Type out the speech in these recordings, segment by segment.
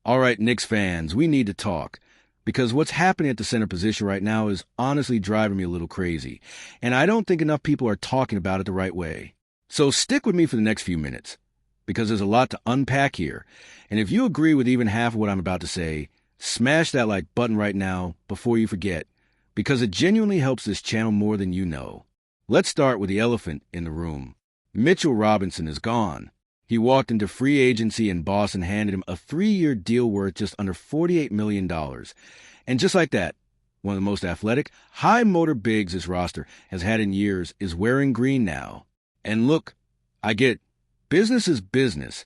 All right, Knicks fans, we need to talk. Because what's happening at the center position right now is honestly driving me a little crazy. And I don't think enough people are talking about it the right way. So stick with me for the next few minutes. Because there's a lot to unpack here. And if you agree with even half of what I'm about to say, smash that like button right now before you forget. Because it genuinely helps this channel more than you know. Let's start with the elephant in the room. Mitchell Robinson is gone. He walked into free agency and Boston handed him a 3-year deal worth just under $48 million. And just like that, one of the most athletic, high-motor bigs this roster has had in years is wearing green now. And look, I get it. Business is business.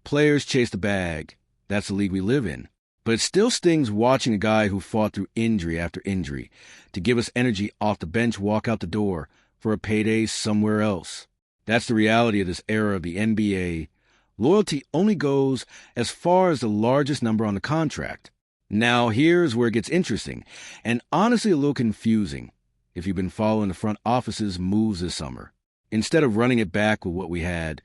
Players chase the bag. That's the league we live in. But it still stings watching a guy who fought through injury after injury to give us energy off the bench walk out the door for a payday somewhere else. That's the reality of this era of the NBA. Loyalty only goes as far as the largest number on the contract. Now, here's where it gets interesting, and honestly a little confusing, if you've been following the front office's moves this summer. Instead of running it back with what we had,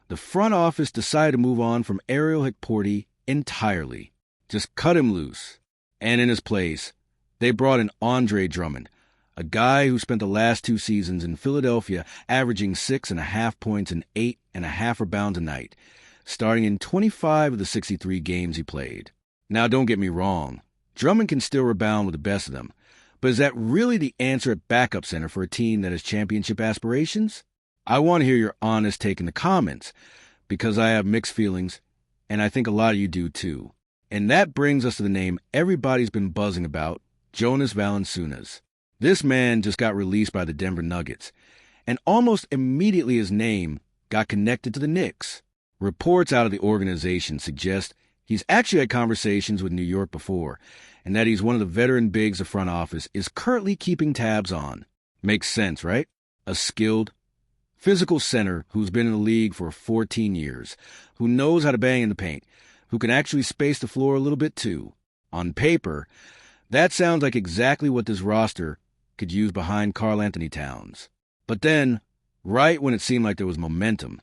the front office decided to move on from Ariel Hikporti entirely. Just cut him loose. And in his place, they brought in Andre Drummond, a guy who spent the last 2 seasons in Philadelphia averaging 6.5 points and 8.5 rebounds a night, starting in 25 of the 63 games he played. Now, don't get me wrong. Drummond can still rebound with the best of them. But is that really the answer at backup center for a team that has championship aspirations? I want to hear your honest take in the comments, because I have mixed feelings, and I think a lot of you do too. And that brings us to the name everybody's been buzzing about, Jonas Valanciunas. This man just got released by the Denver Nuggets, and almost immediately his name got connected to the Knicks. Reports out of the organization suggest he's actually had conversations with New York before, and that he's one of the veteran bigs the front office is currently keeping tabs on. Makes sense, right? A skilled, physical center who's been in the league for 14 years, who knows how to bang in the paint, who can actually space the floor a little bit too. On paper, that sounds like exactly what this roster could use behind Karl Anthony Towns. But then, right when it seemed like there was momentum,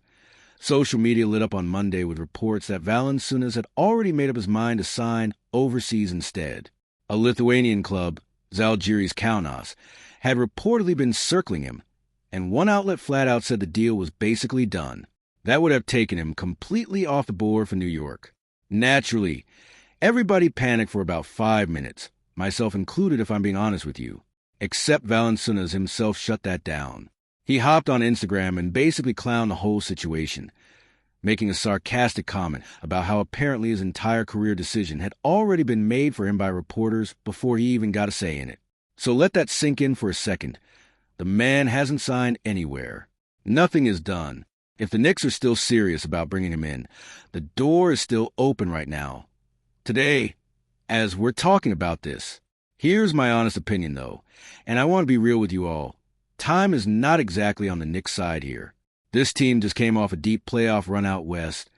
social media lit up on Monday with reports that Valanciunas had already made up his mind to sign overseas instead. A Lithuanian club, Žalgiris Kaunas, had reportedly been circling him, and one outlet flat out said the deal was basically done. That would have taken him completely off the board for New York. Naturally, everybody panicked for about 5 minutes, myself included if I'm being honest with you. Except Valanciunas himself shut that down. He hopped on Instagram and basically clowned the whole situation, making a sarcastic comment about how apparently his entire career decision had already been made for him by reporters before he even got a say in it. So let that sink in for a second. The man hasn't signed anywhere. Nothing is done. If the Knicks are still serious about bringing him in, the door is still open right now. Today, as we're talking about this, here's my honest opinion, though, and I want to be real with you all. Time is not exactly on the Knicks' side here. This team just came off a deep playoff run out west.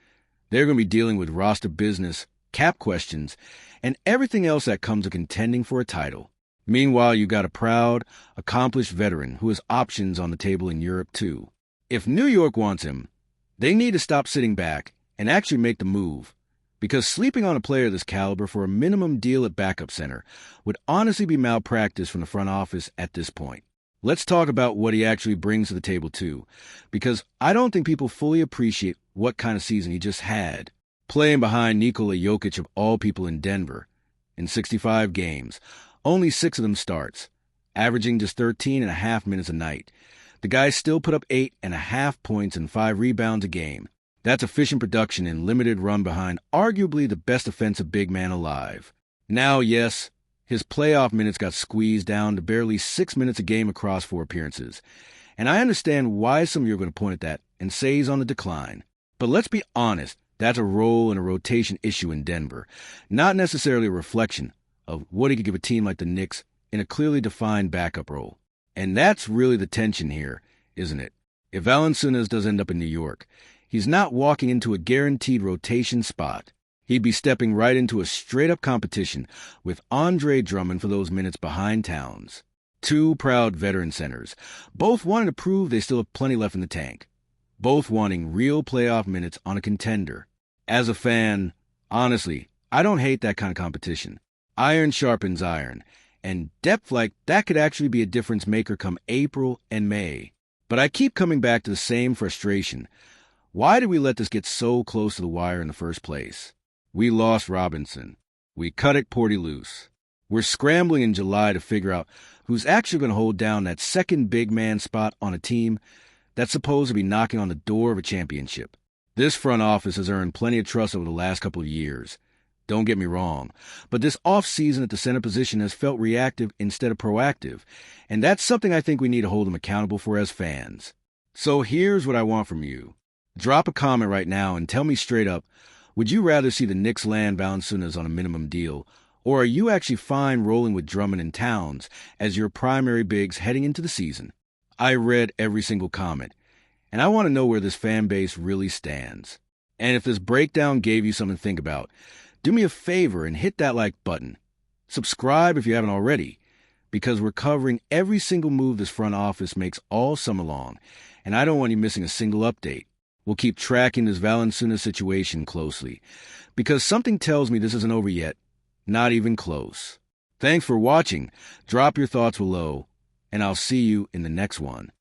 They're going to be dealing with roster business, cap questions, and everything else that comes with contending for a title. Meanwhile, you got a proud, accomplished veteran who has options on the table in Europe, too. If New York wants him, they need to stop sitting back and actually make the move. Because sleeping on a player of this caliber for a minimum deal at backup center would honestly be malpractice from the front office at this point. Let's talk about what he actually brings to the table, too, because I don't think people fully appreciate what kind of season he just had. Playing behind Nikola Jokic of all people in Denver. In 65 games, only 6 of them starts, averaging just 13.5 minutes a night. The guy still put up 8.5 points and 5 rebounds a game. That's efficient production and limited run behind arguably the best offensive big man alive. Now, yes, his playoff minutes got squeezed down to barely 6 minutes a game across 4 appearances. And I understand why some of you are going to point at that and say he's on the decline. But let's be honest, that's a role and a rotation issue in Denver, not necessarily a reflection of what he could give a team like the Knicks in a clearly defined backup role. And that's really the tension here, isn't it? If Valanciunas does end up in New York, he's not walking into a guaranteed rotation spot. He'd be stepping right into a straight-up competition with Andre Drummond for those minutes behind Towns. 2 proud veteran centers, both wanting to prove they still have plenty left in the tank. Both wanting real playoff minutes on a contender. As a fan, honestly, I don't hate that kind of competition. Iron sharpens iron, and depth like that could actually be a difference maker come April and May. But I keep coming back to the same frustration. Why did we let this get so close to the wire in the first place? We lost Robinson. We cut it Porty loose. We're scrambling in July to figure out who's actually going to hold down that second big man spot on a team that's supposed to be knocking on the door of a championship. This front office has earned plenty of trust over the last couple of years. Don't get me wrong, but this offseason at the center position has felt reactive instead of proactive, and that's something I think we need to hold them accountable for as fans. So here's what I want from you. Drop a comment right now and tell me straight up, would you rather see the Knicks land Valanciunas on a minimum deal, or are you actually fine rolling with Drummond and Towns as your primary bigs heading into the season? I read every single comment, and I want to know where this fan base really stands. And if this breakdown gave you something to think about, do me a favor and hit that like button. Subscribe if you haven't already, because we're covering every single move this front office makes all summer long, and I don't want you missing a single update. We'll keep tracking this Valanciunas situation closely, because something tells me this isn't over yet. Not even close. Thanks for watching. Drop your thoughts below, and I'll see you in the next one.